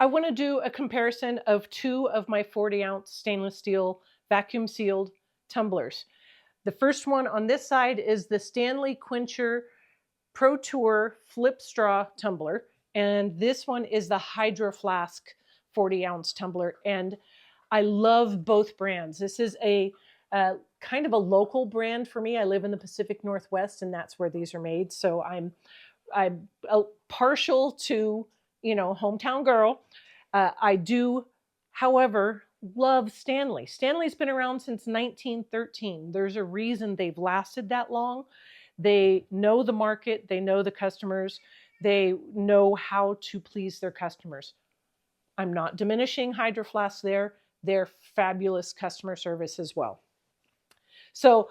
I want to do a comparison of 2 of my 40-ounce stainless steel vacuum sealed tumblers. The first one on this side is the Stanley Quencher ProTour flip straw tumbler, and this one is the Hydro Flask 40-ounce tumbler, and I love both brands. This is a kind of a local brand for me. I live in the Pacific Northwest, and that's where these are made. So I'm partial to, you know, hometown girl. I do, however, love Stanley. Stanley's been around since 1913. There's a reason they've lasted that long. They know the market. They know the customers. They know how to please their customers. I'm not diminishing Hydro Flask there. They're fabulous customer service as well. So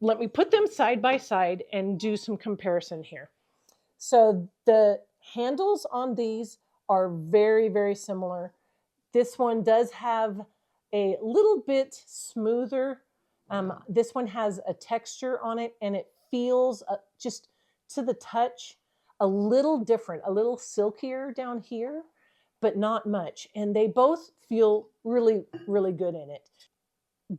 let me put them side by side and do some comparison here. So the handles on these are very, very similar. This one does have a little bit smoother. This one has a texture on it, and it feels just to the touch a little different, a little silkier down here, but not much. And they both feel really, really good in it.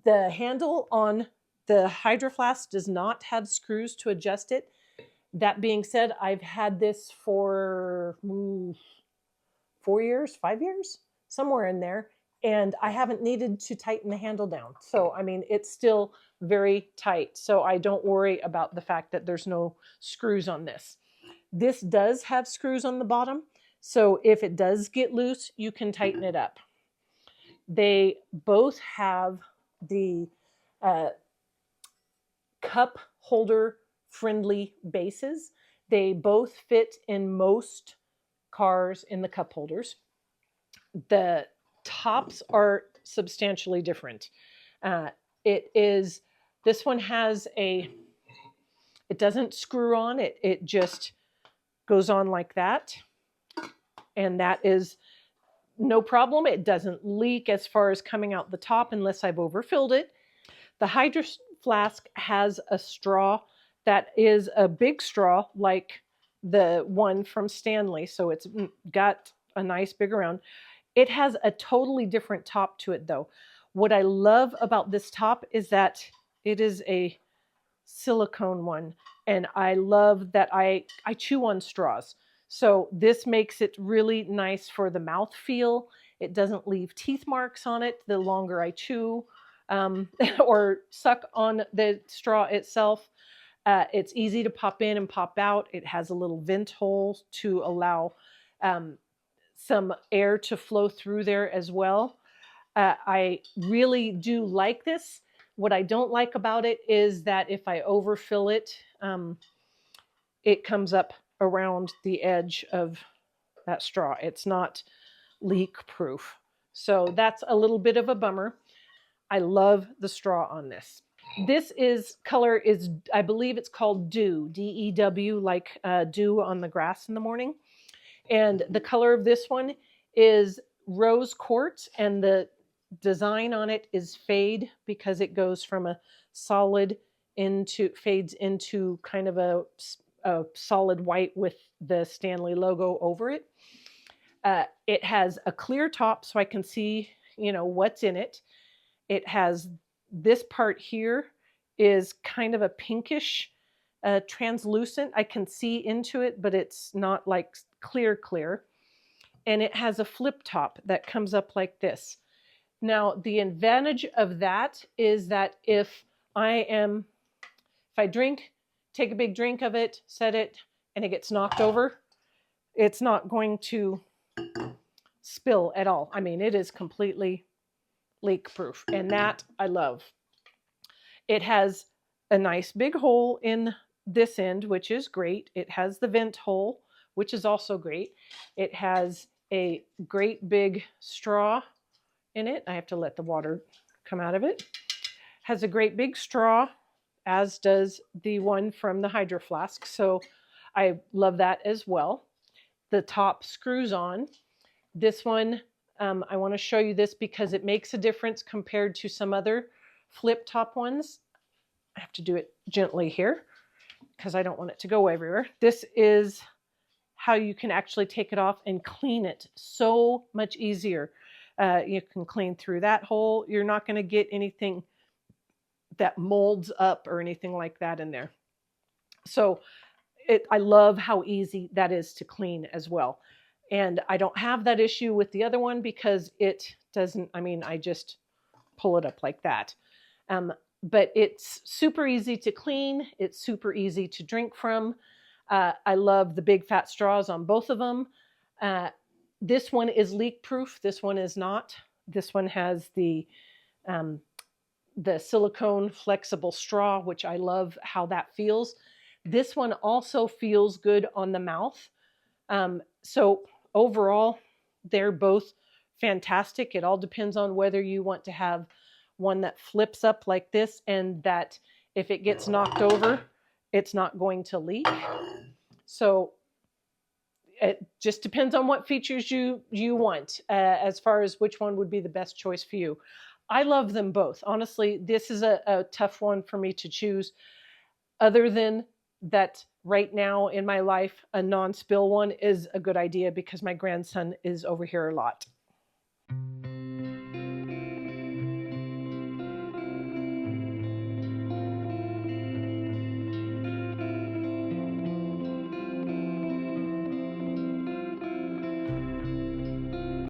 The handle on the Hydro Flask does not have screws to adjust it. That being said, I've had this for 4 years, 5 years, somewhere in there, and I haven't needed to tighten the handle down. So, I mean, it's still very tight. So I don't worry about the fact that there's no screws on this. This does have screws on the bottom. So if it does get loose, you can tighten it up. They both have the cup holder friendly bases. They both fit in most cars in the cup holders. The tops are substantially different. This one has it doesn't screw on, it just goes on like that. And that is no problem. It doesn't leak as far as coming out the top unless I've overfilled it. The Hydro Flask has a straw that is a big straw like the one from Stanley. So it's got a nice big round. It has a totally different top to it though. What I love about this top is that it is a silicone one. And I love that I chew on straws. So this makes it really nice for the mouth feel. It doesn't leave teeth marks on it the longer I chew or suck on the straw itself. It's easy to pop in and pop out. It has a little vent hole to allow some air to flow through there as well. I really do like this. What I don't like about it is that if I overfill it, it comes up around the edge of that straw. It's not leak proof. So that's a little bit of a bummer. I love the straw on this. This color is, I believe it's called Dew, D-E-W, like dew on the grass in the morning. And the color of this one is rose quartz, and the design on it is fade because it goes from a solid fades into kind of a solid white with the Stanley logo over it. It has a clear top so I can see, you know, what's in it. It has this part here is kind of a pinkish translucent. I can see into it, but it's not like clear. And it has a flip top that comes up like this. Now, the advantage of that is that if I take a big drink of it, set it, and it gets knocked over, it's not going to spill at all. I mean, it is completely leak proof, and that I love. It has a nice big hole in this end, which is great. It has the vent hole, which is also great. It has a great big straw in it. I have to let the water come out of it. Has a great big straw, as does the one from the Hydro Flask. So I love that as well. The top screws on. This one, I want to show you this because it makes a difference compared to some other flip top ones. I have to do it gently here because I don't want it to go everywhere. This how you can actually take it off and clean it so much easier. You can clean through that hole. You're not going to get anything that molds up or anything like that in there. So I love how easy that is to clean as well. And I don't have that issue with the other one because it doesn't, I mean, I just pull it up like that. But it's super easy to clean. It's super easy to drink from. I love the big fat straws on both of them. This one is leak proof. This one is not. This one has the silicone flexible straw, which I love how that feels. This one also feels good on the mouth. So overall, they're both fantastic. It all depends on whether you want to have one that flips up like this and that if it gets knocked over, it's not going to leak. So it just depends on what features you want as far as which one would be the best choice for you. I love them both. Honestly, this is a tough one for me to choose, other than that right now in my life, a non-spill one is a good idea because my grandson is over here a lot.